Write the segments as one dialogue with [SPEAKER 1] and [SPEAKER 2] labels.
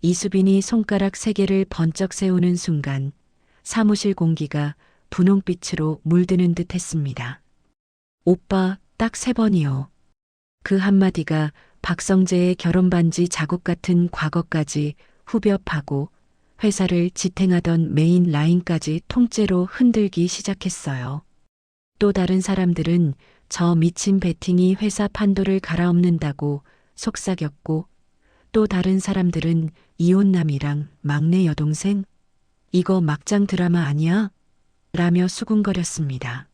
[SPEAKER 1] 이수빈이 손가락 3개를 번쩍 세우는 순간 사무실 공기가 분홍빛으로 물드는 듯 했습니다. 오빠, 딱 3번이요. 그 한마디가 박성재의 결혼반지 자국 같은 과거까지 후벼 파고 회사를 지탱하던 메인 라인까지 통째로 흔들기 시작했어요. 또 다른 사람들은 저 미친 베팅이 회사 판도를 갈아엎는다고 속삭였고, 또 다른 사람들은 이혼남이랑 막내 여동생? 이거 막장 드라마 아니야? 라며 수군거렸습니다.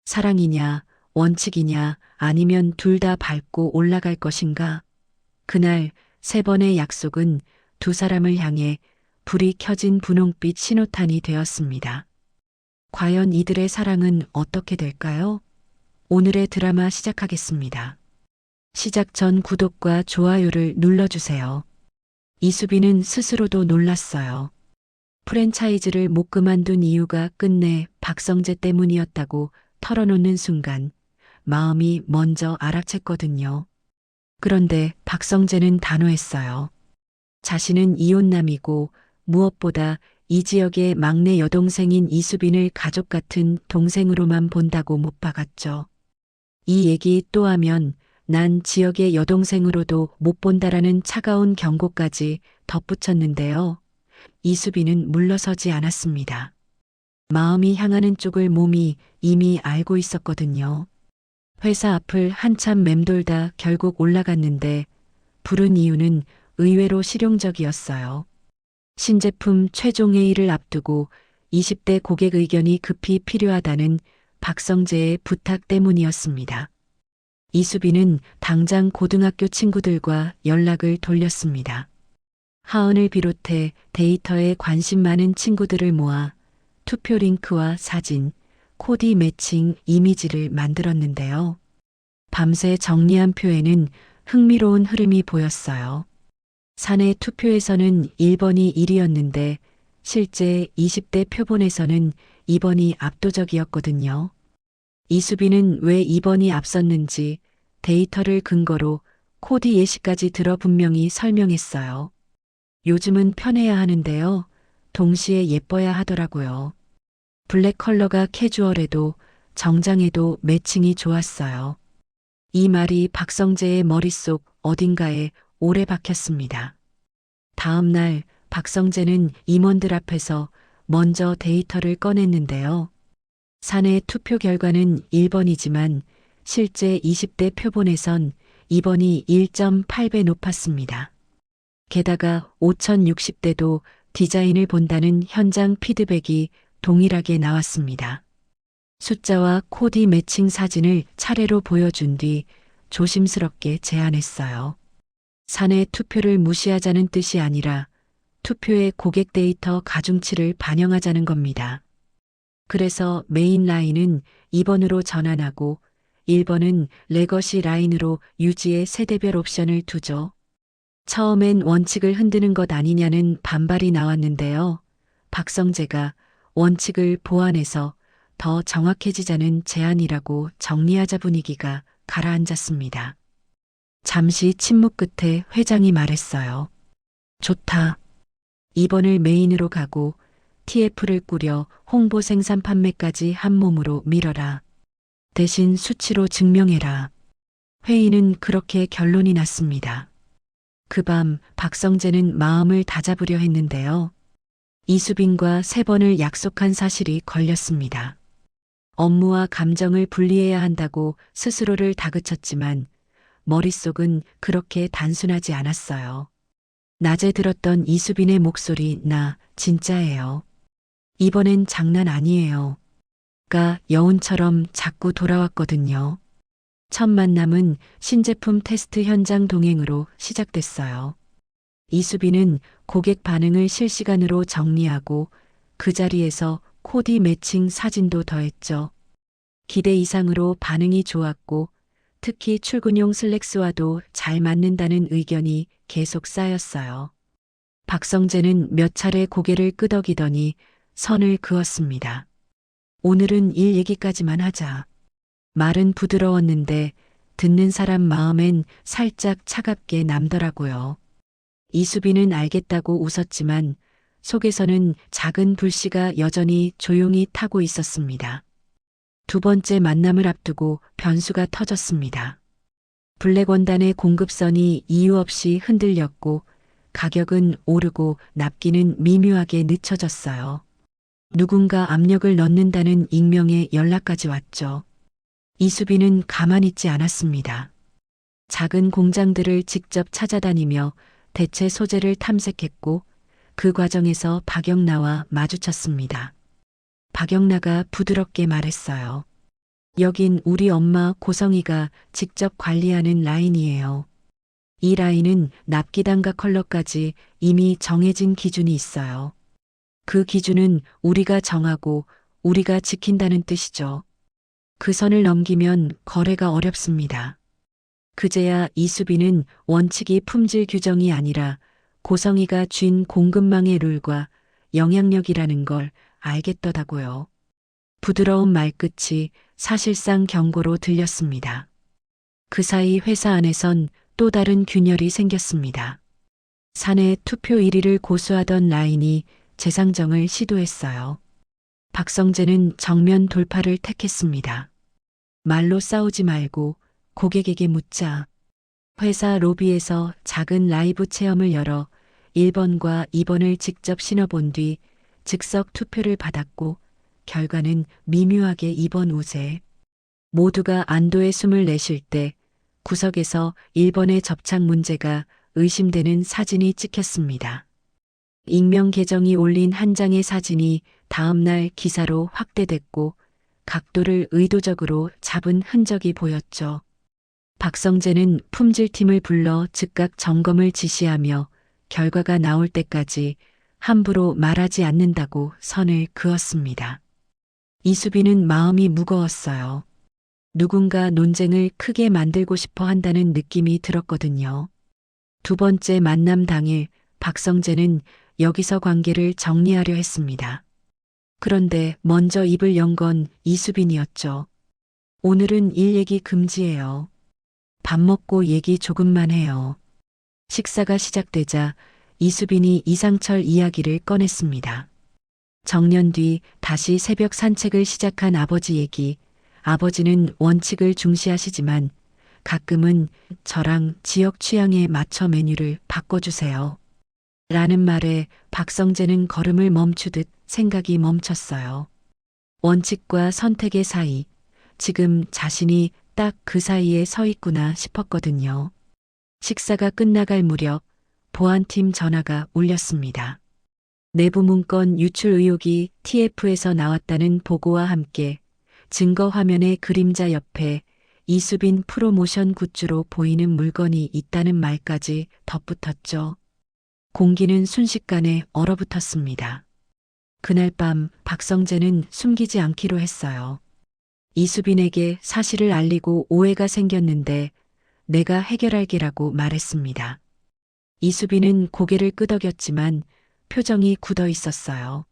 [SPEAKER 1] 사랑이냐, 원칙이냐, 아니면 둘 다 밟고 올라갈 것인가? 그날 3번의 약속은 두 사람을 향해 불이 켜진 분홍빛 신호탄이 되었습니다. 과연 이들의 사랑은 어떻게 될까요? 오늘의 드라마 시작하겠습니다. 시작 전 구독과 좋아요를 눌러주세요. 이수빈은 스스로도 놀랐어요. 프랜차이즈를 못 그만둔 이유가 끝내 박성재 때문이었다고 털어놓는 순간 마음이 먼저 알아챘거든요. 그런데 박성재는 단호했어요. 자신은 이혼남이고 무엇보다 이 지역의 막내 여동생인 이수빈을 가족 같은 동생으로만 본다고 못 박았죠. 이 얘기 또 하면 난 지역의 여동생으로도 못 본다라는 차가운 경고까지 덧붙였는데요. 이수빈은 물러서지 않았습니다. 마음이 향하는 쪽을 몸이 이미 알고 있었거든요. 회사 앞을 한참 맴돌다 결국 올라갔는데 부른 이유는 의외로 실용적이었어요. 신제품 최종 회의를 앞두고 20대 고객 의견이 급히 필요하다는 박성재의 부탁 때문이었습니다. 이수빈은 당장 고등학교 친구들과 연락을 돌렸습니다. 하은을 비롯해 데이터에 관심 많은 친구들을 모아 투표 링크와 사진, 코디 매칭 이미지를 만들었는데요. 밤새 정리한 표에는 흥미로운 흐름이 보였어요. 사내 투표에서는 1번이 1위였는데 실제 20대 표본에서는 2번이 압도적이었거든요. 이수빈은 왜 2번이 앞섰는지 데이터를 근거로 코디 예시까지 들어 분명히 설명했어요. 요즘은 편해야 하는데요. 동시에 예뻐야 하더라고요. 블랙 컬러가 캐주얼해도 정장에도 매칭이 좋았어요. 이 말이 박성재의 머릿속 어딘가에 오래 박혔습니다. 다음 날 박성재는 임원들 앞에서 먼저 데이터를 꺼냈는데요. 사내 투표 결과는 1번이지만 실제 20대 표본에선 2번이 1.8배 높았습니다. 게다가 5060대도 디자인을 본다는 현장 피드백이 동일하게 나왔습니다. 숫자와 코디 매칭 사진을 차례로 보여준 뒤 조심스럽게 제안했어요. 사내 투표를 무시하자는 뜻이 아니라 투표의 고객 데이터 가중치를 반영하자는 겁니다. 그래서 메인 라인은 2번으로 전환하고 1번은 레거시 라인으로 유지의 세대별 옵션을 두죠. 처음엔 원칙을 흔드는 것 아니냐는 반발이 나왔는데요. 박성재가 원칙을 보완해서 더 정확해지자는 제안이라고 정리하자 분위기가 가라앉았습니다. 잠시 침묵 끝에 회장이 말했어요. 좋다. 2번을 메인으로 가고 TF를 꾸려 홍보 생산 판매까지 한 몸으로 밀어라. 대신 수치로 증명해라. 회의는 그렇게 결론이 났습니다. 그 밤 박성재는 마음을 다잡으려 했는데요. 이수빈과 3번을 약속한 사실이 걸렸습니다. 업무와 감정을 분리해야 한다고 스스로를 다그쳤지만 머릿속은 그렇게 단순하지 않았어요. 낮에 들었던 이수빈의 목소리 나 진짜예요. 이번엔 장난 아니에요. 가 여운처럼 자꾸 돌아왔거든요. 첫 만남은 신제품 테스트 현장 동행으로 시작됐어요. 이수빈은 고객 반응을 실시간으로 정리하고 그 자리에서 코디 매칭 사진도 더했죠. 기대 이상으로 반응이 좋았고 특히 출근용 슬랙스와도 잘 맞는다는 의견이 계속 쌓였어요. 박성재는 몇 차례 고개를 끄덕이더니 선을 그었습니다. 오늘은 일 얘기까지만 하자. 말은 부드러웠는데 듣는 사람 마음엔 살짝 차갑게 남더라고요. 이수빈은 알겠다고 웃었지만 속에서는 작은 불씨가 여전히 조용히 타고 있었습니다. 두 번째 만남을 앞두고 변수가 터졌습니다. 블랙원단의 공급선이 이유 없이 흔들렸고 가격은 오르고 납기는 미묘하게 늦춰졌어요. 누군가 압력을 넣는다는 익명의 연락까지 왔죠. 이수빈은 가만히 있지 않았습니다. 작은 공장들을 직접 찾아다니며 대체 소재를 탐색했고 그 과정에서 박영나와 마주쳤습니다. 박영나가 부드럽게 말했어요. 여긴 우리 엄마 고성이가 직접 관리하는 라인이에요. 이 라인은 납기단과 컬러까지 이미 정해진 기준이 있어요. 그 기준은 우리가 정하고 우리가 지킨다는 뜻이죠. 그 선을 넘기면 거래가 어렵습니다. 그제야 이수빈은 원칙이 품질 규정이 아니라 고성이가 쥔 공급망의 룰과 영향력이라는 걸 알겠더라고요. 부드러운 말끝이 사실상 경고로 들렸습니다. 그 사이 회사 안에선 또 다른 균열이 생겼습니다. 사내 투표 1위를 고수하던 라인이 재상정을 시도했어요. 박성재는 정면 돌파를 택했습니다. 말로 싸우지 말고 고객에게 묻자. 회사 로비에서 작은 라이브 체험을 열어 1번과 2번을 직접 신어본 뒤 즉석 투표를 받았고 결과는 미묘하게 2번 우세. 모두가 안도의 숨을 내쉴 때 구석에서 1번의 접착 문제가 의심되는 사진이 찍혔습니다. 익명 계정이 올린 한 장의 사진이 다음날 기사로 확대됐고 각도를 의도적으로 잡은 흔적이 보였죠. 박성재는 품질팀을 불러 즉각 점검을 지시하며 결과가 나올 때까지 함부로 말하지 않는다고 선을 그었습니다. 이수빈은 마음이 무거웠어요. 누군가 논쟁을 크게 만들고 싶어 한다는 느낌이 들었거든요. 두 번째 만남 당일 박성재는 여기서 관계를 정리하려 했습니다. 그런데 먼저 입을 연 건 이수빈이었죠. 오늘은 일 얘기 금지예요. 밥 먹고 얘기 조금만 해요. 식사가 시작되자 이수빈이 이상철 이야기를 꺼냈습니다. 정년 뒤 다시 새벽 산책을 시작한 아버지 얘기. 아버지는 원칙을 중시하시지만 가끔은 저랑 지역 취향에 맞춰 메뉴를 바꿔주세요. 라는 말에 박성재는 걸음을 멈추듯 생각이 멈췄어요. 원칙과 선택의 사이, 지금 자신이 딱 그 사이에 서 있구나 싶었거든요. 식사가 끝나갈 무렵 보안팀 전화가 울렸습니다. 내부 문건 유출 의혹이 TF에서 나왔다는 보고와 함께 증거 화면의 그림자 옆에 이수빈 프로모션 굿즈로 보이는 물건이 있다는 말까지 덧붙었죠. 공기는 순식간에 얼어붙었습니다. 그날 밤 박성재는 숨기지 않기로 했어요. 이수빈에게 사실을 알리고 오해가 생겼는데 내가 해결할게라고 말했습니다. 이수빈은 고개를 끄덕였지만 표정이 굳어 있었어요.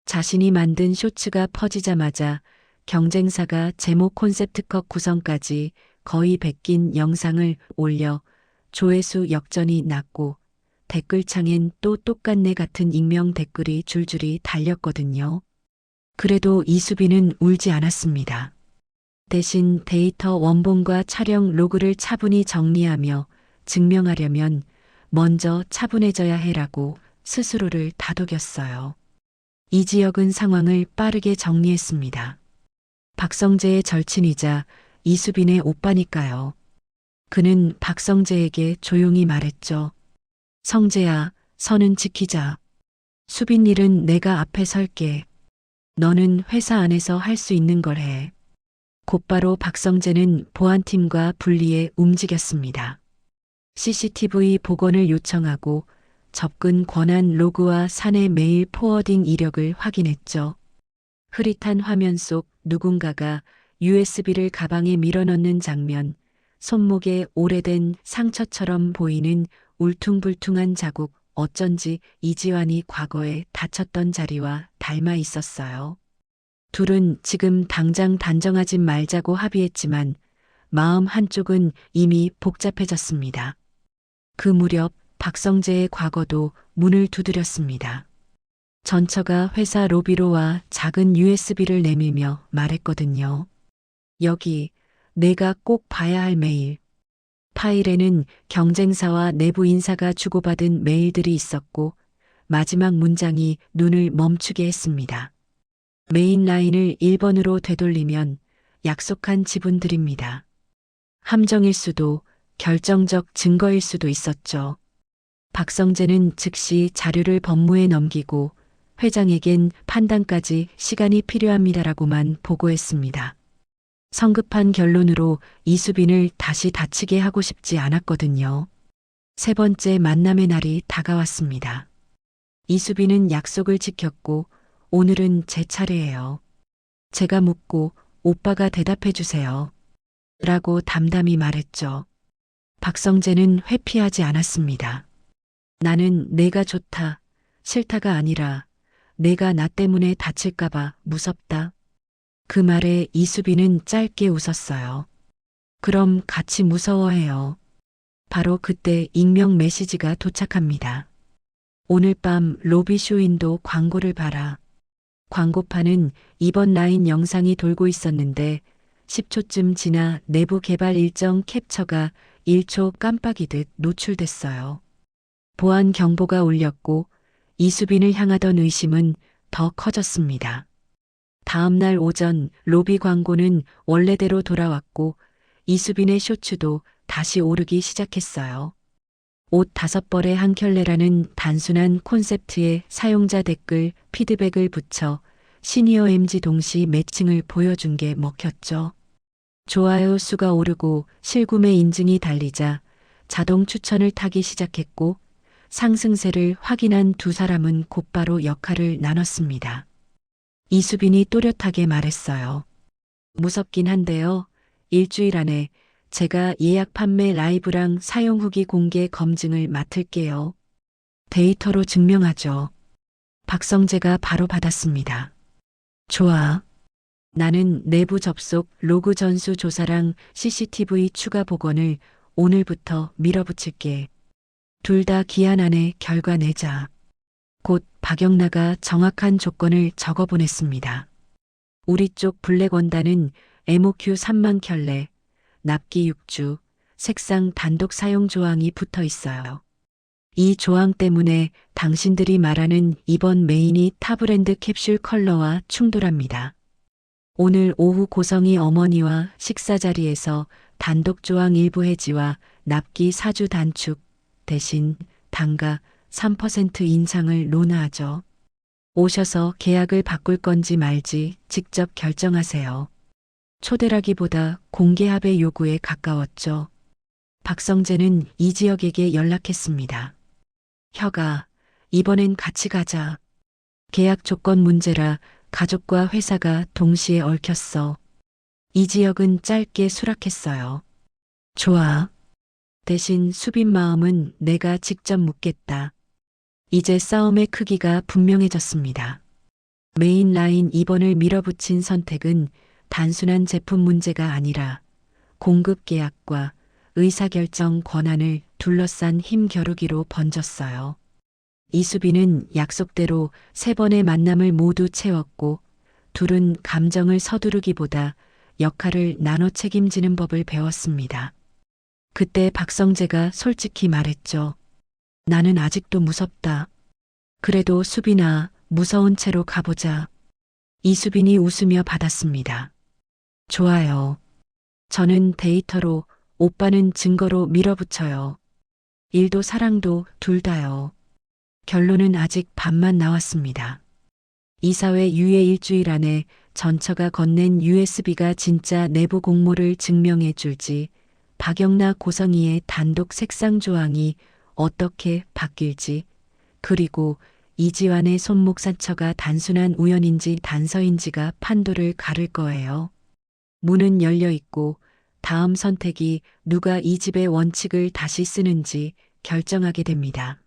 [SPEAKER 1] 자신이 만든 쇼츠가 퍼지자마자 경쟁사가 제목 콘셉트컷 구성까지 거의 베낀 영상을 올려 조회수 역전이 났고 댓글창엔 또 똑같네 같은 익명 댓글이 줄줄이 달렸거든요. 그래도 이수빈은 울지 않았습니다. 대신 데이터 원본과 촬영 로그를 차분히 정리하며 증명하려면 먼저 차분해져야 해라고 스스로를 다독였어요. 이지혁은 상황을 빠르게 정리했습니다. 박성재의 절친이자 이수빈의 오빠니까요. 그는 박성재에게 조용히 말했죠. 성재야, 선은 지키자. 수빈 일은 내가 앞에 설게. 너는 회사 안에서 할 수 있는 걸 해. 곧바로 박성재는 보안팀과 분리해 움직였습니다. CCTV 복원을 요청하고 접근 권한 로그와 사내 메일 포워딩 이력을 확인했죠. 흐릿한 화면 속 누군가가 USB를 가방에 밀어넣는 장면, 손목에 오래된 상처처럼 보이는 울퉁불퉁한 자국, 어쩐지 이지환이 과거에 다쳤던 자리와 닮아 있었어요. 둘은 지금 당장 단정하지 말자고 합의했지만 마음 한쪽은 이미 복잡해졌습니다. 그 무렵 박성재의 과거도 문을 두드렸습니다. 전처가 회사 로비로 와 작은 USB를 내밀며 말했거든요. 여기 내가 꼭 봐야 할 메일. 파일에는 경쟁사와 내부 인사가 주고받은 메일들이 있었고 마지막 문장이 눈을 멈추게 했습니다. 메인 라인을 1번으로 되돌리면 약속한 지분들입니다. 함정일 수도 결정적 증거일 수도 있었죠. 박성재는 즉시 자료를 법무에 넘기고 회장에겐 판단까지 시간이 필요합니다라고만 보고했습니다. 성급한 결론으로 이수빈을 다시 다치게 하고 싶지 않았거든요. 세 번째 만남의 날이 다가왔습니다. 이수빈은 약속을 지켰고 오늘은 제 차례예요. 제가 묻고 오빠가 대답해 주세요. 라고 담담히 말했죠. 박성재는 회피하지 않았습니다. 나는 내가 좋다, 싫다가 아니라 내가 나 때문에 다칠까봐 무섭다. 그 말에 이수빈은 짧게 웃었어요. 그럼 같이 무서워해요. 바로 그때 익명 메시지가 도착합니다. 오늘 밤 로비 쇼윈도 광고를 봐라. 광고판은 이번 라인 영상이 돌고 있었는데 10초쯤 지나 내부 개발 일정 캡처가 1초 깜빡이듯 노출됐어요. 보안 경보가 울렸고 이수빈을 향하던 의심은 더 커졌습니다. 다음 날 오전 로비 광고는 원래대로 돌아왔고 이수빈의 쇼츠도 다시 오르기 시작했어요. 옷 5벌에 한 켤레라는 단순한 콘셉트에 사용자 댓글, 피드백을 붙여 시니어 MG 동시 매칭을 보여준 게 먹혔죠. 좋아요 수가 오르고 실구매 인증이 달리자 자동 추천을 타기 시작했고 상승세를 확인한 두 사람은 곧바로 역할을 나눴습니다. 이수빈이 또렷하게 말했어요. 무섭긴 한데요. 일주일 안에 제가 예약 판매 라이브랑 사용 후기 공개 검증을 맡을게요. 데이터로 증명하죠. 박성재가 바로 받았습니다. 좋아. 나는 내부 접속 로그 전수 조사랑 CCTV 추가 복원을 오늘부터 밀어붙일게. 둘 다 기한 안에 결과 내자. 곧 박영나가 정확한 조건을 적어 보냈습니다. 우리 쪽 블랙 원단은 MOQ 3만 켤레, 납기 6주, 색상 단독 사용 조항이 붙어 있어요. 이 조항 때문에 당신들이 말하는 이번 메인이 타브랜드 캡슐 컬러와 충돌합니다. 오늘 오후 고성이 어머니와 식사 자리에서 단독 조항 일부 해지와 납기 4주 단축 대신 단가 3% 인상을 논의하죠. 오셔서 계약을 바꿀 건지 말지 직접 결정하세요. 초대라기보다 공개합의 요구에 가까웠죠. 박성재는 이지혁에게 연락했습니다. 혁아, 이번엔 같이 가자. 계약 조건 문제라 가족과 회사가 동시에 얽혔어. 이지혁은 짧게 수락했어요. 좋아. 대신 수빈 마음은 내가 직접 묻겠다. 이제 싸움의 크기가 분명해졌습니다. 메인 라인 2번을 밀어붙인 선택은 단순한 제품 문제가 아니라 공급 계약과 의사결정 권한을 둘러싼 힘겨루기로 번졌어요. 이수빈은 약속대로 3번의 만남을 모두 채웠고 둘은 감정을 서두르기보다 역할을 나눠 책임지는 법을 배웠습니다. 그때 박성재가 솔직히 말했죠. 나는 아직도 무섭다. 그래도 수빈아, 무서운 채로 가보자. 이수빈이 웃으며 받았습니다. 좋아요. 저는 데이터로, 오빠는 증거로 밀어붙여요. 일도 사랑도 둘 다요. 결론은 아직 반만 나왔습니다. 이사회 유예 일주일 안에 전처가 건넨 USB가 진짜 내부 공모를 증명해 줄지, 박영나 고성희의 단독 색상 조항이 어떻게 바뀔지, 그리고 이지환의 손목 상처가 단순한 우연인지 단서인지가 판도를 가를 거예요. 문은 열려 있고 다음 선택이 누가 이 집의 원칙을 다시 쓰는지 결정하게 됩니다.